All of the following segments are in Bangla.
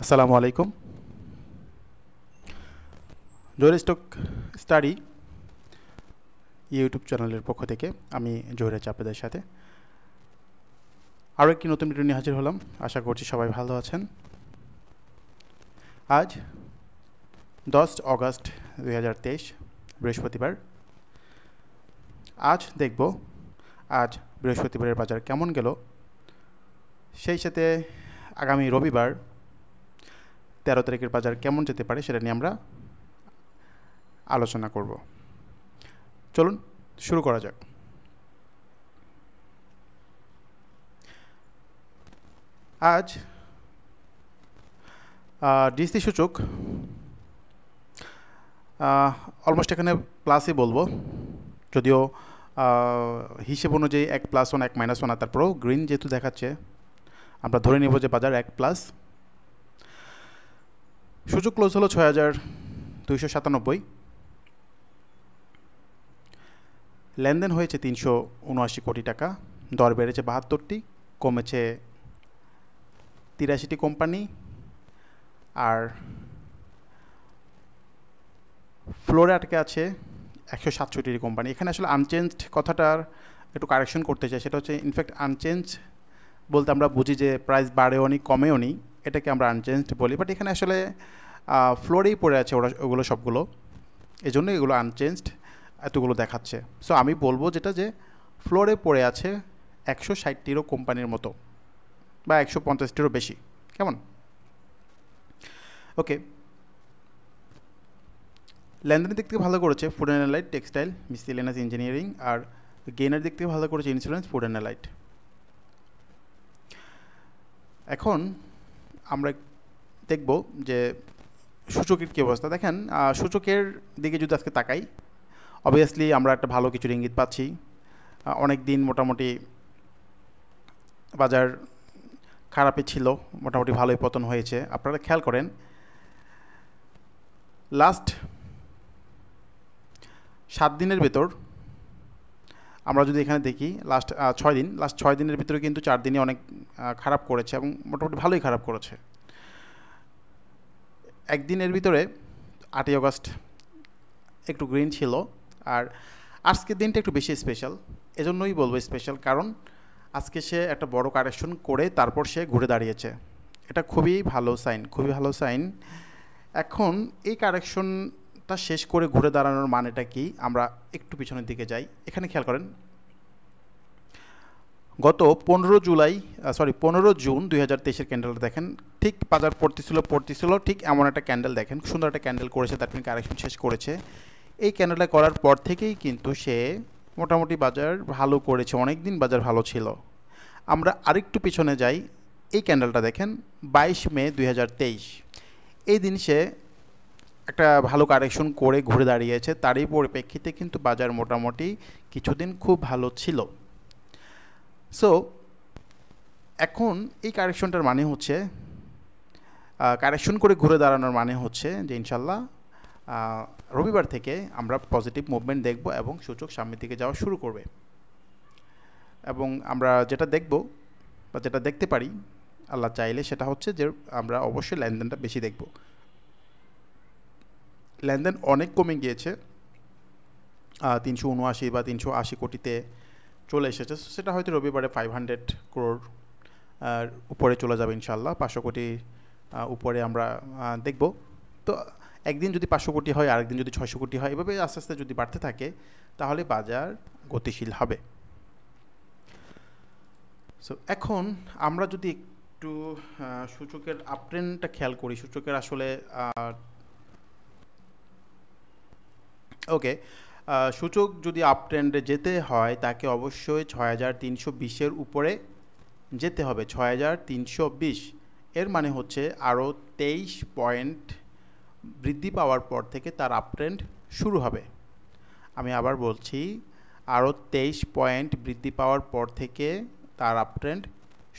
আসসালামু আলাইকুম। জোহর স্টক স্টাডি ইউটিউব চ্যানেলের পক্ষ থেকে আমি জোহর আছি আপনাদের সাথে আরও একটি নতুন ভিডিও নিয়ে হাজির হলাম। আশা করছি সবাই ভালো আছেন। আজ 10 অগস্ট 2023 বৃহস্পতিবার। আজ দেখব বৃহস্পতিবারের বাজার কেমন গেল, সেই সাথে আগামী রবিবার 13 তারিখের বাজার কেমন যেতে পারে সেটা নিয়ে আমরা আলোচনা করব। চলুন শুরু করা যাক। আজ ডিএসসি সূচক অলমোস্ট এখানে প্লাসই বলবো, যদিও হিসেব অনুযায়ী 1+1 1-1, তারপরেও গ্রিন যেহেতু দেখাচ্ছে আমরা ধরে নেব যে বাজার 1+। সূচক ক্লোজ হলো 6297, লেনদেন হয়েছে 379 কোটি টাকা, দর বেড়েছে 72টি, কমেছে 83টি কোম্পানি, আর ফ্লোরে আটকে আছে 167টি কোম্পানি। এখানে আসলে আনচেঞ্জড কথাটার একটু কারেকশন করতে চাই। সেটা হচ্ছে ইনফ্যাক্ট আনচেঞ্জ বলতে আমরা বুঝি যে প্রাইস বাড়েও নি কমেও নি, এটাকে আমরা আনচেঞ্জড বলি, বাট এখানে আসলে ফ্লোরেই পড়ে আছে ওগুলো সবগুলো, এই জন্য এগুলো আনচেঞ্জড এতগুলো দেখাচ্ছে। সো আমি বলবো যেটা যে ফ্লোরে পড়ে আছে 160টিরও কোম্পানির মতো, বা 150টিরও বেশি। কেমন? ওকে, লেনদেনের দিক থেকে ভালো করেছে food and allied, textile, miscellaneous, engineering, আর গেইনের দিক থেকে ভালো করেছে ইন্স্যুরেন্স, ফুড অ্যান্ড অ্যালাইড। এখন আমরা দেখব যে সূচকের কী অবস্থা। দেখেন, সূচকের দিকে যদি আজকে তাকাই, অবভিয়াসলি আমরা একটা ভালো কিছু ইঙ্গিত পাচ্ছি। অনেক দিন মোটামুটি বাজার খারাপই ছিল, মোটামুটি ভালোই পতন হয়েছে। আপনারা খেয়াল করেন লাস্ট 7 দিনের ভেতর আমরা যদি এখানে দেখি লাস্ট 6 দিনের ভিতরে কিন্তু 4 দিনই অনেক খারাপ করেছে এবং মোটামুটি ভালোই খারাপ করেছে। একদিনের ভিতরে 8ই অগস্ট একটু গ্রিন ছিল, আর আজকের দিনটা একটু বেশি স্পেশাল। এজন্যই বলবো স্পেশাল, কারণ আজকে সে একটা বড় কারেকশন করে তারপর সে ঘুরে দাঁড়িয়েছে। এটা খুবই ভালো সাইন। এখন এই কারেকশনটা শেষ করে ঘুরে দাঁড়ানোর মানেটা কি, আমরা একটু পিছনের দিকে যাই। এখানে খেয়াল করেন, গত 15 জুন 2023 ক্যান্ডেলটা দেখেন। ঠিক বাজার পড়তেছিল ঠিক এমন একটা ক্যান্ডেল দেখেন, সুন্দর একটা ক্যান্ডেল করেছে, তারপর কারেকশন শেষ করেছে। এই ক্যান্ডেলটা করার পর থেকেই কিন্তু সে মোটামুটি বাজার ভালো করেছে, অনেক দিন বাজার ভালো ছিল। আমরা আরেকটু পিছনে যাই, এই ক্যান্ডেলটা দেখেন 22 মে 2023, এই দিন সে একটা ভালো কারেকশন করে ঘুরে দাঁড়িয়েছে। তারই পরিপ্রেক্ষিতে কিন্তু বাজার মোটামুটি কিছুদিন খুব ভালো ছিল। সো এখন এই কারেকশনটার মানে হচ্ছে, কারেকশন করে ঘুরে দাঁড়ানোর মানে হচ্ছে যে ইনশাল্লাহ রবিবার থেকে আমরা পজিটিভ মুভমেন্ট দেখব এবং সূচক সামনের দিকে যাওয়া শুরু করবে। এবং আমরা যেটা দেখব বা যেটা দেখতে পারি আল্লাহ চাইলে, সেটা হচ্ছে যে আমরা অবশ্যই লেনদেনটা বেশি দেখব। লেনদেন অনেক কমে গিয়েছে, 379 বা 380 কোটিতে চলে এসেছে। সেটা হয়তো রবিবারে 500 crore উপরে চলে যাবে ইনশাল্লাহ। 500 কোটি উপরে আমরা দেখব। তো একদিন যদি 500 কোটি হয়, আরেকদিন যদি 600 কোটি হয়, এভাবে আস্তে আস্তে যদি বাড়তে থাকে তাহলে বাজার গতিশীল হবে। সো এখন আমরা যদি একটু সূচকের আপট্রেন্ডটা খেয়াল করি, সূচকের আসলে ওকে, সূচক যদি আপট্রেন্ডে যেতে হয় তাকে অবশ্যই 6320-এর উপরে যেতে হবে। 6320 এর মানে হচ্ছে আরও 23 পয়েন্ট বৃদ্ধি পাওয়ার পর থেকে তার আপট্রেন্ড শুরু হবে। আমি আবার বলছি, আরও 23 পয়েন্ট বৃদ্ধি পাওয়ার পর থেকে তার আপট্রেন্ড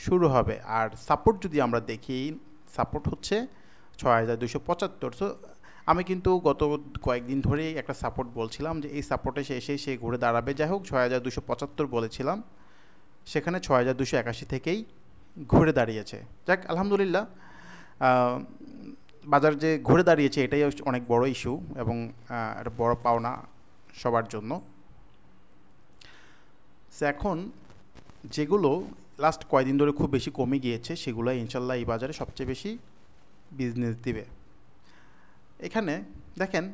শুরু হবে। আর সাপোর্ট যদি আমরা দেখি, সাপোর্ট হচ্ছে 6275। সো আমি কিন্তু গত কয়েকদিন ধরেই একটা সাপোর্ট বলছিলাম যে এই সাপোর্টে সে ঘুরে দাঁড়াবে। যাই হোক, 6275 বলেছিলাম, সেখানে 6281 থেকেই ঘুরে দাঁড়িয়েছে। যাক, আলহামদুলিল্লাহ, বাজার যে ঘুরে দাঁড়িয়েছে এটাই অনেক বড় ইস্যু এবং একটা বড় পাওনা সবার জন্য। সো এখন যেগুলো লাস্ট কয়েকদিন ধরে খুব বেশি কমে গিয়েছে সেগুলো ইনশাল্লাহ এই বাজারে সবচেয়ে বেশি বিজনেস দিবে। এখানে দেখেন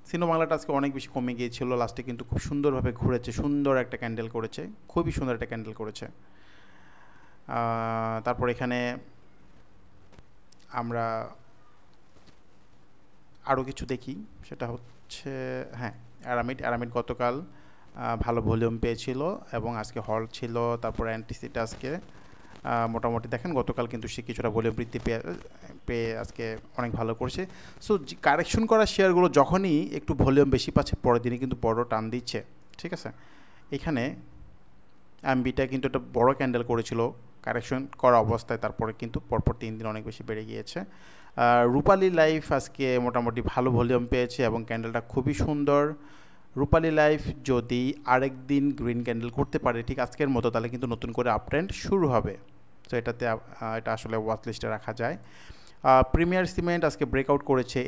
সিনো বাংলাটা আজকে অনেক বেশি কমে গিয়েছিল, লাস্টে কিন্তু খুব সুন্দরভাবে ঘুরেছে, সুন্দর একটা ক্যান্ডেল করেছে, খুবই সুন্দর একটা ক্যান্ডেল করেছে। তারপর এখানে আমরা আরও কিছু দেখি, সেটা হচ্ছে হ্যাঁ অ্যারামিড গতকাল ভালো ভলিউম পেয়েছিল এবং আজকে হল ছিল। তারপর অ্যান্টিসিটা আজকে মোটামুটি দেখেন গতকাল কিন্তু সে কিছুটা ভলিউম বৃদ্ধি পেয়ে আজকে অনেক ভালো করছে। সো কারেকশন করা শেয়ারগুলো যখনই একটু ভলিউম বেশি পাচ্ছে পরের দিনে কিন্তু বড় টান দিচ্ছে, ঠিক আছে। এখানে এমবিটা কিন্তু একটা বড় ক্যান্ডেল করেছিল কারেকশন করা অবস্থায়, তারপরে কিন্তু পরপর 3 দিন অনেক বেশি বেড়ে গিয়েছে। রূপালী লাইফ আজকে মোটামুটি ভালো ভলিউম পেয়েছে এবং ক্যান্ডেলটা খুবই সুন্দর। রূপালী লাইফ যদি আরেক দিন গ্রিন ক্যান্ডেল করতে পারে ঠিক আজকের মতো, তাহলে কিন্তু নতুন করে আপট্রেন্ড শুরু হবে। তো এটা আসলে ওয়াচ লিস্টে রাখা যায়। প্রিমিয়ার সিমেন্ট আজকে ব্রেকআউট করেছে,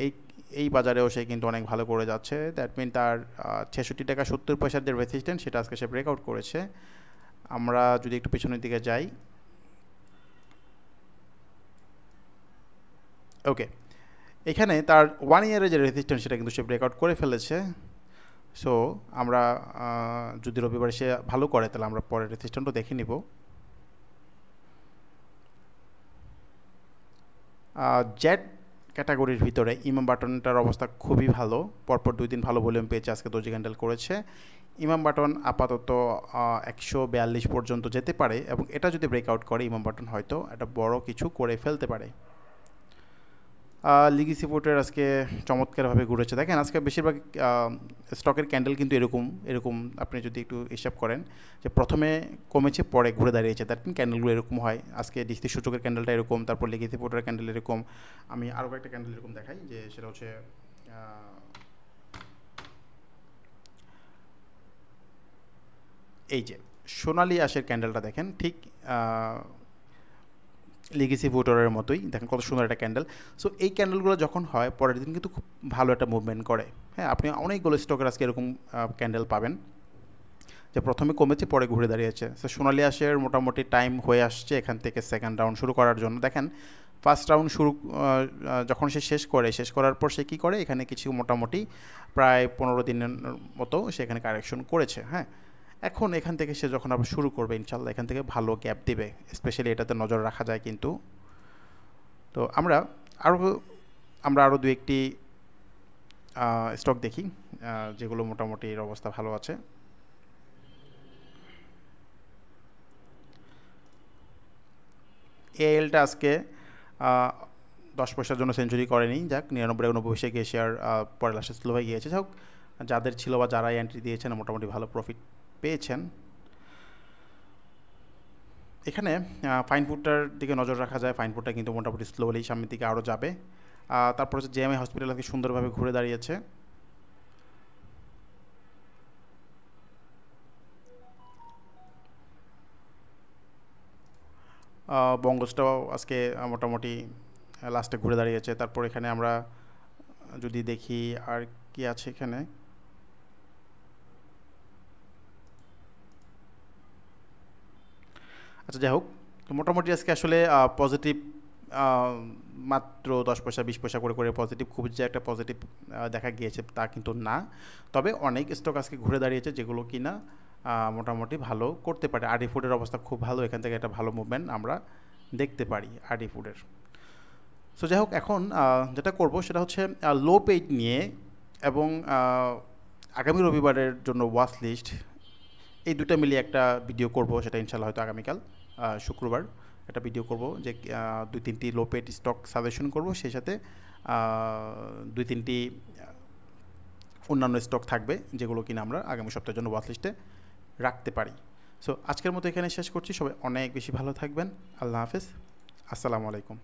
এই বাজারেও সে কিন্তু অনেক ভালো করে যাচ্ছে। দ্যাট মিন তার 66 টাকা 70 পয়সার যে রেজিস্ট্যান্স সেটা আজকে সে ব্রেকআউট করেছে। আমরা যদি একটু পেছনের দিকে যাই, ওকে, এখানে তার 1 ইয়ারের যে রেজিস্ট্যান্স সেটা কিন্তু সে ব্রেকআউট করে ফেলেছে। সো আমরা যদি রবিবারে সে ভালো করে তাহলে আমরা পরের রেজিস্ট্যান্সও দেখে নিব। জেড ক্যাটাগরির ভিতরে ইমাম বাটনটার অবস্থা খুবই ভালো, পরপর 2 দিন ভালো ভলিউম পেয়েছে, আজকে দোজি ক্যান্ডেল করেছে। ইমাম বাটন আপাতত 142 পর্যন্ত যেতে পারে এবং এটা যদি ব্রেকআউট করে ইমাম বাটন হয়তো একটা বড় কিছু করে ফেলতে পারে। লিগেসি পোর্টের আজকে চমৎকারভাবে ঘুরেছে। দেখেন আজকে বেশিরভাগ স্টকের ক্যান্ডেল কিন্তু এরকম আপনি যদি একটু হিসাব করেন যে প্রথমে কমেছে পরে ঘুরে দাঁড়িয়েছে, তার ক্যান্ডেলগুলো এরকম হয়। আজকে ডিসি সূচকের ক্যান্ডেলটা এরকম, তারপর লিগেসি পোর্টের ক্যান্ডেল এরকম। আমি আরও কয়েকটা ক্যান্ডেল এরকম দেখাই, যে সেটা হচ্ছে এই যে সোনালি আঁশের ক্যান্ডেলটা দেখেন, ঠিক লিগেসি ভোটারের মতোই দেখেন কত সুন্দর একটা ক্যান্ডেল। সো এই ক্যান্ডেলগুলো যখন হয় পরের দিন কিন্তু খুব ভালো একটা মুভমেন্ট করে। হ্যাঁ, আপনি অনেকগুলো স্টকের আজকে এরকম ক্যান্ডেল পাবেন যে প্রথমে কমেছে পরে ঘুরে দাঁড়িয়েছে। সো সোনালি আঁশের মোটামুটি টাইম হয়ে আসছে এখান থেকে সেকেন্ড রাউন্ড শুরু করার জন্য। দেখেন ফার্স্ট রাউন্ড যখন সে শেষ করার পর সে কী করে, এখানে কিছু মোটামুটি প্রায় 15 দিনের মতো সে এখানে কারেকশন করেছে। হ্যাঁ, এখন এখান থেকে সে যখন আবার শুরু করবে ইনশাল্লাহ এখান থেকে ভালো গ্যাপ দিবে, স্পেশালি এটাতে নজর রাখা যায় কিন্তু। তো আমরা আরও 2-1টি স্টক দেখি যেগুলো মোটামুটি এর অবস্থা ভালো আছে। এএলটা আজকে 10 পয়সার জন্য সেঞ্চুরি করেনি, যাক 99 পয়সা গিয়ে শেয়ার পরে লাস্টে স্লো হয়ে গিয়েছে। যাক যাদের ছিল বা যারা এন্ট্রি দিয়েছেন মোটামুটি ভালো প্রফিট পেয়েছেন। এখানে ফাইন ফুডটার দিকে নজর রাখা যায়, ফাইন ফুডটা কিন্তু মোটামুটি স্লোলি সামনের দিকে আরও যাবে। তারপর হচ্ছে জেএমআই হসপিটাল আজকে সুন্দরভাবে ঘুরে দাঁড়িয়েছে। বঙ্গজটাও আজকে মোটামুটি লাস্টে ঘুরে দাঁড়িয়েছে। তারপর এখানে আমরা যদি দেখি আর কি আছে এখানে, আচ্ছা যাই হোক, মোটামুটি আজকে আসলে পজিটিভ মাত্র 10 পয়সা 20 পয়সা করে পজিটিভ, খুব যে একটা পজিটিভ দেখা গিয়েছে তা কিন্তু না। তবে অনেক স্টক আজকে ঘুরে দাঁড়িয়েছে যেগুলো কিনা মোটামুটি ভালো করতে পারে। আরডি ফুডের অবস্থা খুব ভালো, এখান থেকে একটা ভালো মুভমেন্ট আমরা দেখতে পারি আরডি ফুডের। সো যাই হোক, এখন যেটা করব সেটা হচ্ছে লো পেইড নিয়ে এবং আগামী রবিবারের জন্য ওয়াচ লিস্ট, এই দুটো মিলিয়ে একটা ভিডিও করব, সেটা ইনশাল্লাহ হয়তো আগামীকাল শুক্রবার একটা ভিডিও করব, যে 2-3টি লো পেইড স্টক সাজেশন করব, সেই সাথে 2-3টি অন্যান্য স্টক থাকবে যেগুলো কিনা আমরা আগামী সপ্তাহের জন্য ওয়াচ লিস্টে রাখতে পারি। সো আজকের মতো এখানে শেষ করছি, সবাই অনেক বেশি ভালো থাকবেন। আল্লাহ হাফেজ, আসসালামু আলাইকুম।